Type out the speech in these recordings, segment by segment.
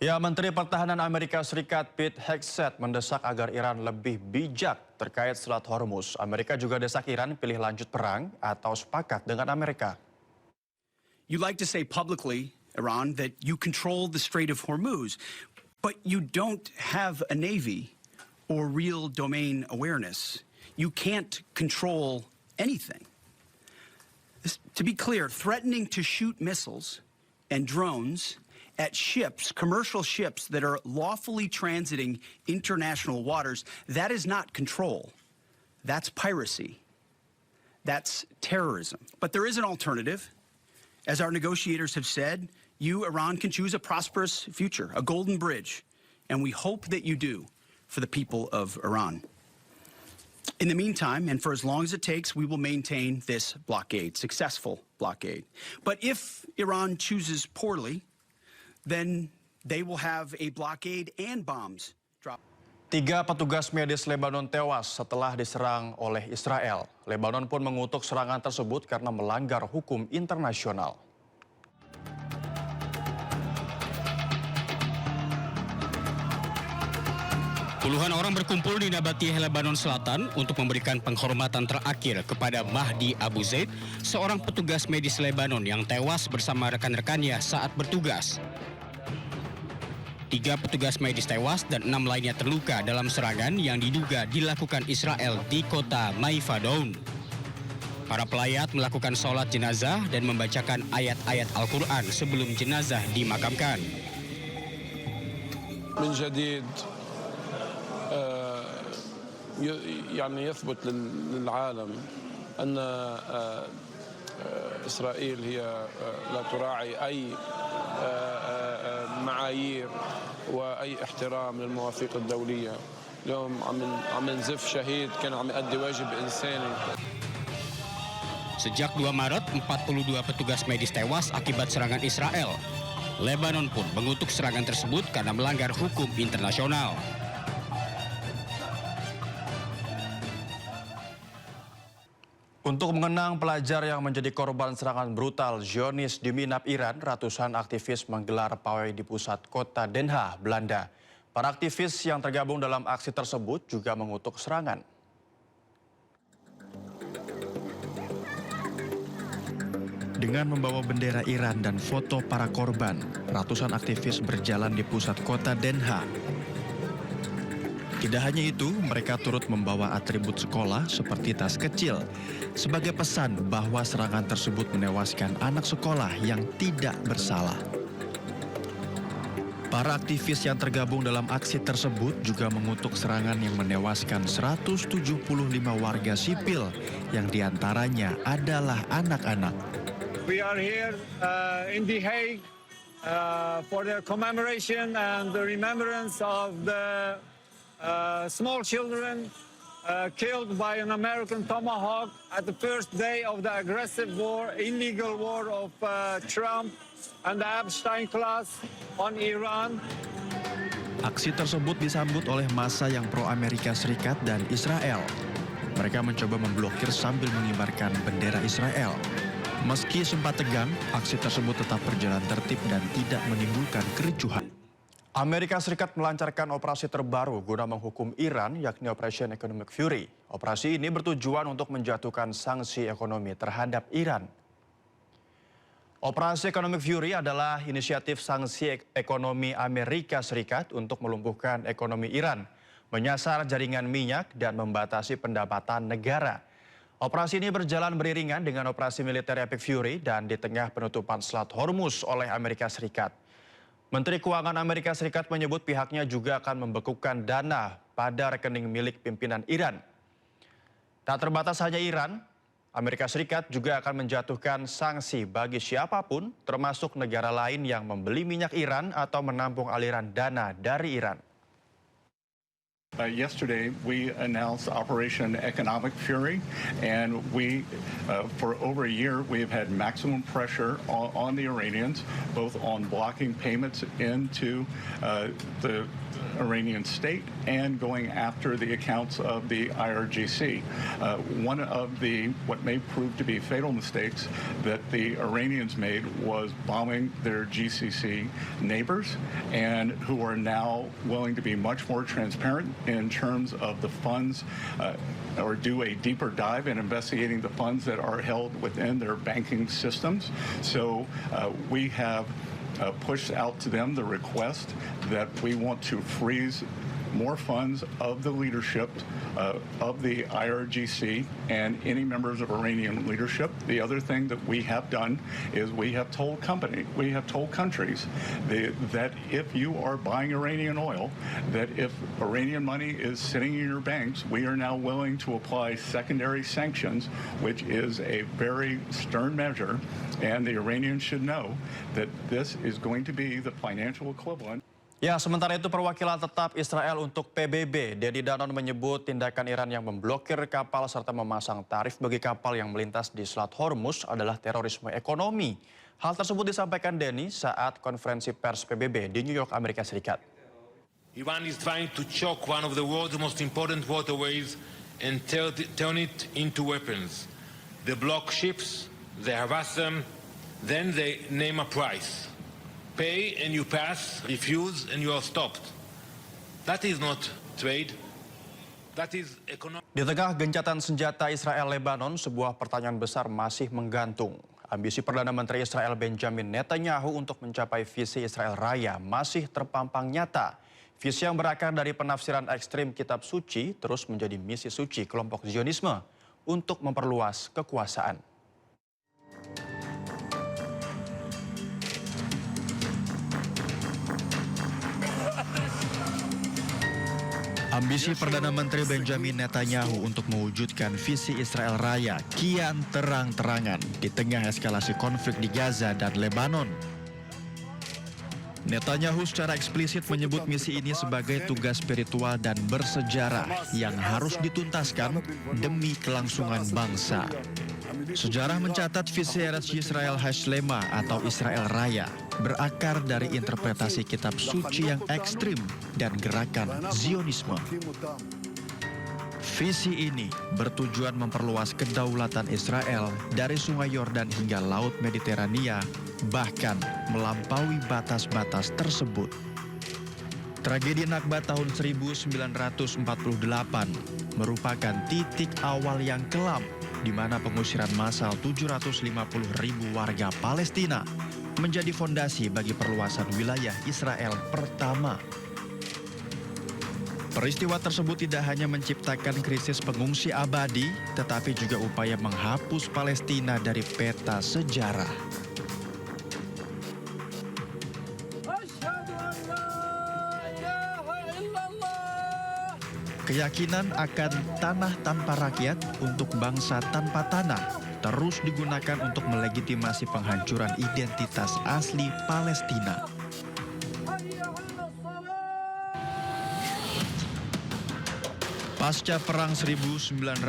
Ya, Menteri Pertahanan Amerika Serikat Pete Hegseth mendesak agar Iran lebih bijak terkait Selat Hormuz. Amerika juga desak Iran pilih lanjut perang atau sepakat dengan Amerika. You like to say publicly, Iran, that you control the Strait of Hormuz, but you don't have a navy or real domain awareness. You can't control anything. To be clear, threatening to shoot missiles and drones at ships, commercial ships that are lawfully transiting international waters, that is not control. That's piracy. That's terrorism. But there is an alternative. As our negotiators have said, you, Iran, can choose a prosperous future, a golden bridge, and we hope that you do for the people of Iran. In the meantime, and for as long as it takes, we will maintain this blockade, successful blockade. But if Iran chooses poorly, then they will have a blockade and bombs drop. 3 petugas medis Lebanon tewas setelah diserang oleh Israel. Lebanon pun mengutuk serangan tersebut karena melanggar hukum internasional. Puluhan orang berkumpul di Nabatiyah, Lebanon Selatan untuk memberikan penghormatan terakhir kepada Mahdi Abu Zaid, seorang petugas medis Lebanon yang tewas bersama rekan-rekannya saat bertugas. 3 petugas medis tewas dan 6 lainnya terluka dalam serangan yang diduga dilakukan Israel di kota Maifadoun. Para pelayat melakukan sholat jenazah dan membacakan ayat-ayat Al-Quran sebelum jenazah dimakamkan. من جديد يعني يثبت للعالم أن إسرائيل هي لا تراعي أي معايير وأي احترام للمواثيق الدولية. اليوم عم نزف شهيد كان عم يؤدي واجب إنساني. Sejak 2 Maret, 42 petugas medis tewas akibat serangan Israel. Lebanon pun mengutuk serangan tersebut karena melanggar hukum internasional. Untuk mengenang pelajar yang menjadi korban serangan brutal Zionis di Minab, Iran, ratusan aktivis menggelar pawai di pusat kota Den Haag, Belanda. Para aktivis yang tergabung dalam aksi tersebut juga mengutuk serangan. Dengan membawa bendera Iran dan foto para korban, ratusan aktivis berjalan di pusat kota Den Haag. Tidak hanya itu, mereka turut membawa atribut sekolah seperti tas kecil sebagai pesan bahwa serangan tersebut menewaskan anak sekolah yang tidak bersalah. Para aktivis yang tergabung dalam aksi tersebut juga mengutuk serangan yang menewaskan 175 warga sipil yang diantaranya adalah anak-anak. We are here in The Hague for the commemoration and the remembrance of the small children killed by an American Tomahawk at the first day of the aggressive war, illegal war of Trump and the Epstein class on Iran. Aksi tersebut disambut oleh massa yang pro-Amerika Serikat dan Israel. Mereka mencoba memblokir sambil mengibarkan bendera Israel. Meski sempat tegang, aksi tersebut tetap berjalan tertib dan tidak menimbulkan kericuhan. Amerika Serikat melancarkan operasi terbaru guna menghukum Iran, yakni Operation Economic Fury. Operasi ini bertujuan untuk menjatuhkan sanksi ekonomi terhadap Iran. Operasi Economic Fury adalah inisiatif sanksi ekonomi Amerika Serikat untuk melumpuhkan ekonomi Iran, menyasar jaringan minyak dan membatasi pendapatan negara. Operasi ini berjalan beriringan dengan operasi militer Epic Fury dan di tengah penutupan Selat Hormuz oleh Amerika Serikat. Menteri Keuangan Amerika Serikat menyebut pihaknya juga akan membekukan dana pada rekening milik pimpinan Iran. Tak terbatas hanya Iran, Amerika Serikat juga akan menjatuhkan sanksi bagi siapapun, termasuk negara lain yang membeli minyak Iran atau menampung aliran dana dari Iran. Yesterday, we announced Operation Economic Fury, and we, for over a year, we have had maximum pressure on the Iranians, both on blocking payments into the Iranian state and going after the accounts of the IRGC. One of what may prove to be fatal mistakes that the Iranians made was bombing their GCC neighbors, and who are now willing to be much more transparent in terms of the funds or do a deeper dive in investigating the funds that are held within their banking systems. So we have pushed out to them the request that we want to freeze more funds of the leadership of the IRGC and any members of Iranian leadership. The other thing that we have done is we have told countries that if you are buying Iranian oil, that if Iranian money is sitting in your banks, we are now willing to apply secondary sanctions, which is a very stern measure, and the Iranians should know that this is going to be the financial equivalent. Ya, sementara itu perwakilan tetap Israel untuk PBB, Dedi Danon, menyebut tindakan Iran yang memblokir kapal serta memasang tarif bagi kapal yang melintas di Selat Hormuz adalah terorisme ekonomi. Hal tersebut disampaikan Denny saat konferensi pers PBB di New York, Amerika Serikat. Iran is trying to choke one of the world's most important waterways and turn it into weapons. They block ships, they harass them, then they name a price. Pay and you pass, refuse and you are stopped. That is not trade. That is economic. Di tengah gencatan senjata Israel-Lebanon, sebuah pertanyaan besar masih menggantung. Ambisi Perdana Menteri Israel Benjamin Netanyahu untuk mencapai visi Israel Raya masih terpampang nyata. Visi yang berakar dari penafsiran ekstrim kitab suci terus menjadi misi suci kelompok Zionisme untuk memperluas kekuasaan. Ambisi Perdana Menteri Benjamin Netanyahu untuk mewujudkan visi Israel Raya kian terang-terangan di tengah eskalasi konflik di Gaza dan Lebanon. Netanyahu secara eksplisit menyebut misi ini sebagai tugas spiritual dan bersejarah yang harus dituntaskan demi kelangsungan bangsa. Sejarah mencatat visi Eretz Yisrael Hashlema atau Israel Raya berakar dari interpretasi kitab suci yang ekstrim dan gerakan Zionisme. Visi ini bertujuan memperluas kedaulatan Israel dari Sungai Yordan hingga Laut Mediterania, bahkan melampaui batas-batas tersebut. Tragedi Nakba tahun 1948 merupakan titik awal yang kelam di mana pengusiran massal 750.000 warga Palestina menjadi fondasi bagi perluasan wilayah Israel pertama. Peristiwa tersebut tidak hanya menciptakan krisis pengungsi abadi, tetapi juga upaya menghapus Palestina dari peta sejarah. Keyakinan akan tanah tanpa rakyat untuk bangsa tanpa tanah terus digunakan untuk melegitimasi penghancuran identitas asli Palestina. Pasca Perang 1967,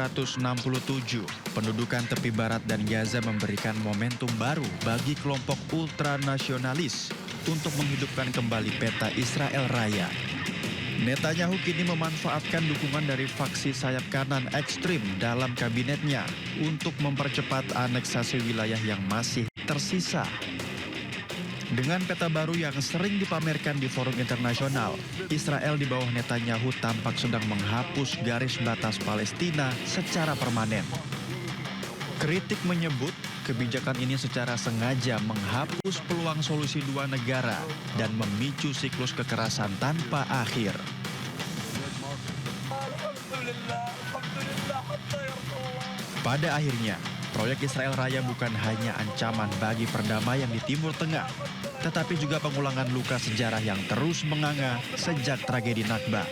pendudukan tepi barat dan Gaza memberikan momentum baru bagi kelompok ultranasionalis untuk menghidupkan kembali peta Israel Raya. Netanyahu kini memanfaatkan dukungan dari faksi sayap kanan ekstrim dalam kabinetnya untuk mempercepat aneksasi wilayah yang masih tersisa. Dengan peta baru yang sering dipamerkan di forum internasional, Israel di bawah Netanyahu tampak sedang menghapus garis batas Palestina secara permanen. Kritik menyebut kebijakan ini secara sengaja menghapus peluang solusi dua negara dan memicu siklus kekerasan tanpa akhir. Pada akhirnya, proyek Israel Raya bukan hanya ancaman bagi perdamaian di Timur Tengah, tetapi juga pengulangan luka sejarah yang terus menganga sejak tragedi Nakba.